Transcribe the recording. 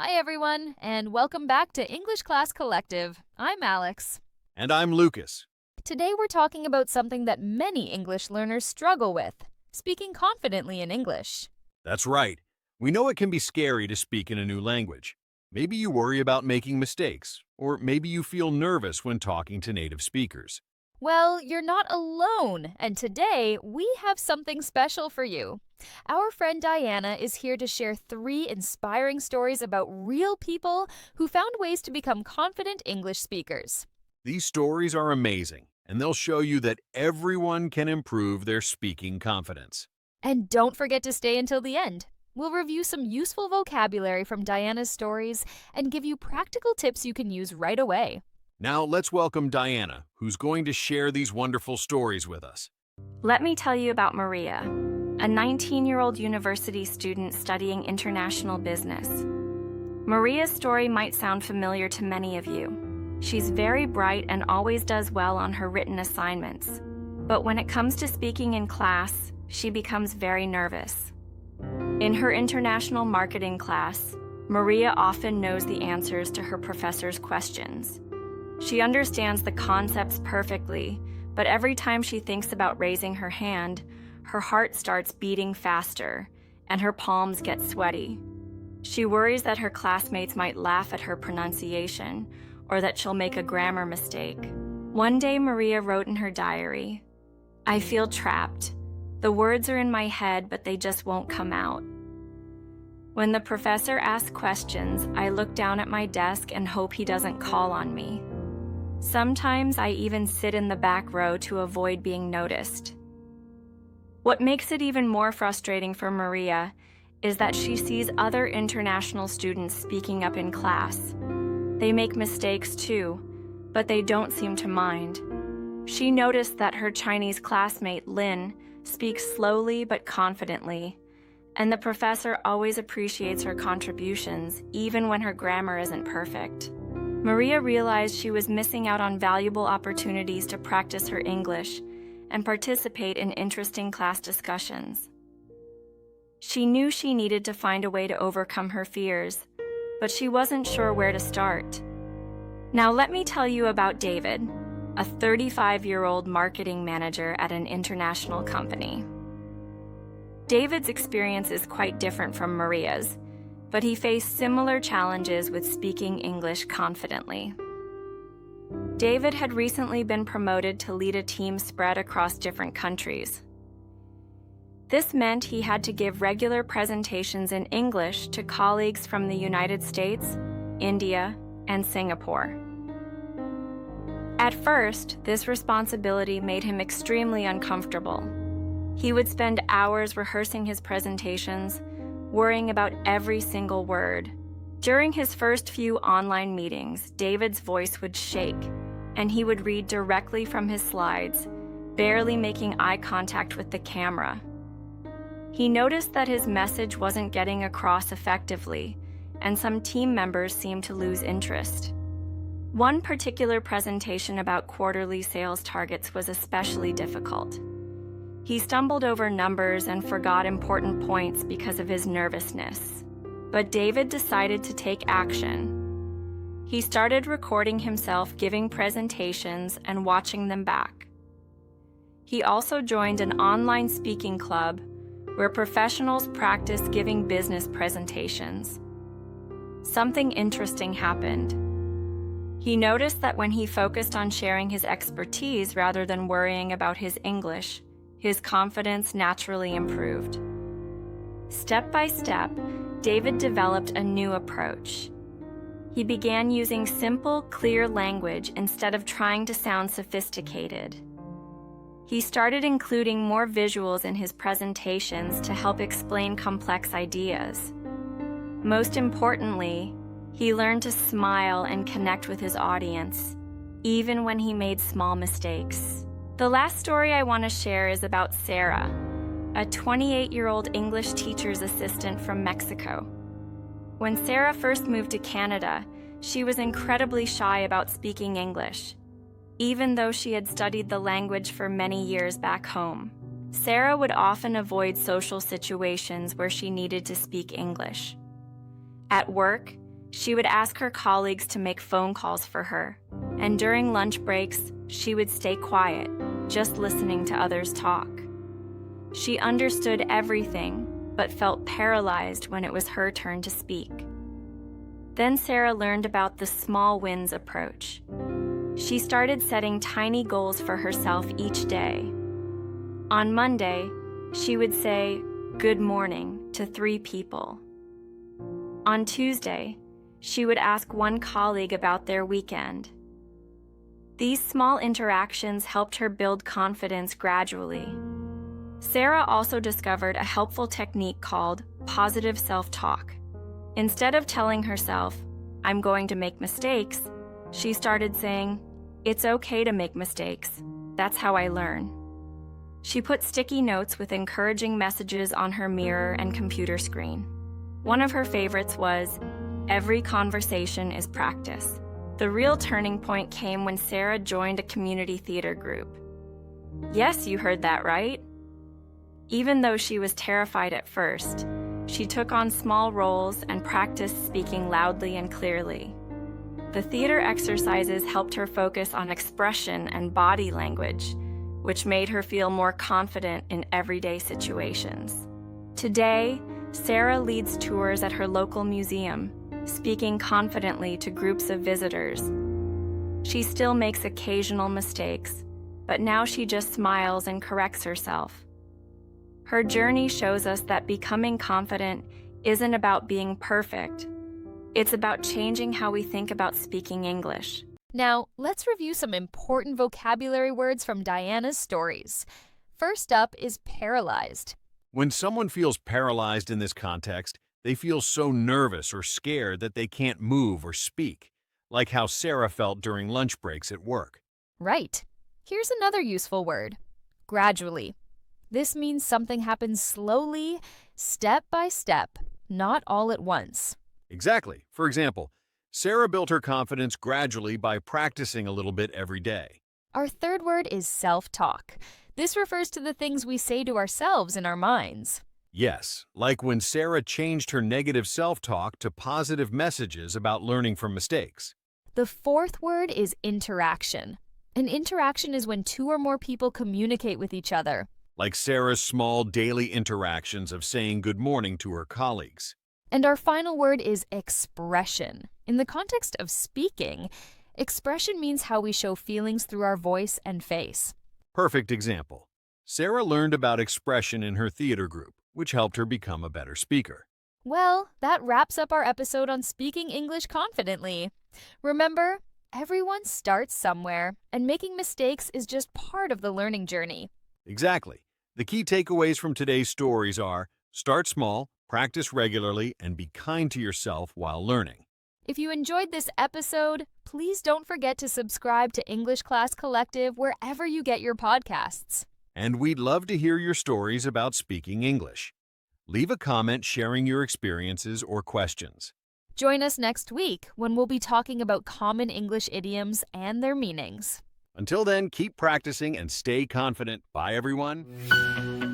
Hi, everyone, and welcome back to English Class Collective. I'm Alex. And I'm Lucas. Today we're talking about something that many English learners struggle with speaking confidently in English. That's right. We know it can be scary to speak in a new language. Maybe you worry about making mistakes, or maybe you feel nervous when talking to native speakers. Well, you're not alone, and today we have something special for you. Our friend Diana is here to share 3 inspiring stories about real people who found ways to become confident English speakers. These stories are amazing, and they'll show you that everyone can improve their speaking confidence. And don't forget to stay until the end. We'll review some useful vocabulary from Diana's stories and give you practical tips you can use right away. Now let's welcome Diana, who's going to share these wonderful stories with us. Let me tell you about Maria, a 19-year-old university student studying international business. Maria's story might sound familiar to many of you. She's very bright and always does well on her written assignments. But when it comes to speaking in class, she becomes very nervous. In her international marketing class, Maria often knows the answers to her professor's questions. She understands the concepts perfectly, but every time she thinks about raising her hand, her heart starts beating faster, and her palms get sweaty. She worries that her classmates might laugh at her pronunciation, or that she'll make a grammar mistake. One day, Maria wrote in her diary, "I feel trapped. The words are in my head, but they just won't come out. When the professor asks questions, I look down at my desk and hope he doesn't call on me. Sometimes I even sit in the back row to avoid being noticed." What makes it even more frustrating for Maria is that she sees other international students speaking up in class. They make mistakes too, but they don't seem to mind. She noticed that her Chinese classmate, Lynn, speaks slowly but confidently, and the professor always appreciates her contributions, even when her grammar isn't perfect. Maria realized she was missing out on valuable opportunities to practice her English and participate in interesting class discussions. She knew she needed to find a way to overcome her fears, but she wasn't sure where to start. Now let me tell you about David, a 35-year-old marketing manager at an international company. David's experience is quite different from Maria's, but he faced similar challenges with speaking English confidently. David had recently been promoted to lead a team spread across different countries. This meant he had to give regular presentations in English to colleagues from the United States, India, and Singapore. At first, this responsibility made him extremely uncomfortable. He would spend hours rehearsing his presentations, worrying about every single word. During his first few online meetings, David's voice would shake, and he would read directly from his slides, barely making eye contact with the camera. He noticed that his message wasn't getting across effectively, and some team members seemed to lose interest. One particular presentation about quarterly sales targets was especially difficult. He stumbled over numbers and forgot important points because of his nervousness. But David decided to take action. He started recording himself giving presentations and watching them back. He also joined an online speaking club where professionals practice giving business presentations. Something interesting happened. He noticed that when he focused on sharing his expertise rather than worrying about his English, his confidence naturally improved. Step by step, David developed a new approach. He began using simple, clear language instead of trying to sound sophisticated. He started including more visuals in his presentations to help explain complex ideas. Most importantly, he learned to smile and connect with his audience, even when he made small mistakes. The last story I want to share is about Sarah, a 28-year-old English teacher's assistant from Mexico. When Sarah first moved to Canada, she was incredibly shy about speaking English, even though she had studied the language for many years back home. Sarah would often avoid social situations where she needed to speak English. At work, She would ask her colleagues to make phone calls for her, and during lunch breaks, she would stay quiet, just listening to others talk. She understood everything, but felt paralyzed when it was her turn to speak. Then Sarah learned about the small wins approach. She started setting tiny goals for herself each day. On Monday, she would say, "Good morning," to 3 people. On Tuesday, she would ask one colleague about their weekend. These small interactions helped her build confidence gradually. Sarah also discovered a helpful technique called positive self-talk. Instead of telling herself, "I'm going to make mistakes," she started saying, "It's okay to make mistakes. That's how I learn." She put sticky notes with encouraging messages on her mirror and computer screen. One of her favorites was, "Every conversation is practice." The real turning point came when Sarah joined a community theater group. Yes, you heard that right. Even though she was terrified at first, she took on small roles and practiced speaking loudly and clearly. The theater exercises helped her focus on expression and body language, which made her feel more confident in everyday situations. Today, Sarah leads tours at her local museum, speaking confidently to groups of visitors. She still makes occasional mistakes, but now she just smiles and corrects herself. Her journey shows us that becoming confident isn't about being perfect. It's about changing how we think about speaking English. Now, let's review some important vocabulary words from Diana's stories. First up is paralyzed. When someone feels paralyzed in this context, they feel so nervous or scared that they can't move or speak, like how Sarah felt during lunch breaks at work. Right. Here's another useful word, gradually. This means something happens slowly, step by step, not all at once. Exactly. For example, Sarah built her confidence gradually by practicing a little bit every day. Our third word is self-talk. This refers to the things we say to ourselves in our minds. Yes, like when Sarah changed her negative self-talk to positive messages about learning from mistakes. The fourth word is interaction. An interaction is when 2 or more people communicate with each other. Like Sarah's small daily interactions of saying good morning to her colleagues. And our final word is expression. In the context of speaking, expression means how we show feelings through our voice and face. Perfect example. Sarah learned about expression in her theater group, which helped her become a better speaker. Well, that wraps up our episode on speaking English confidently. Remember, everyone starts somewhere, and making mistakes is just part of the learning journey. Exactly. The key takeaways from today's stories are: start small, practice regularly, and be kind to yourself while learning. If you enjoyed this episode, please don't forget to subscribe to English Class Collective wherever you get your podcasts. And we'd love to hear your stories about speaking English. Leave a comment sharing your experiences or questions. Join us next week when we'll be talking about common English idioms and their meanings. Until then, keep practicing and stay confident. Bye, everyone.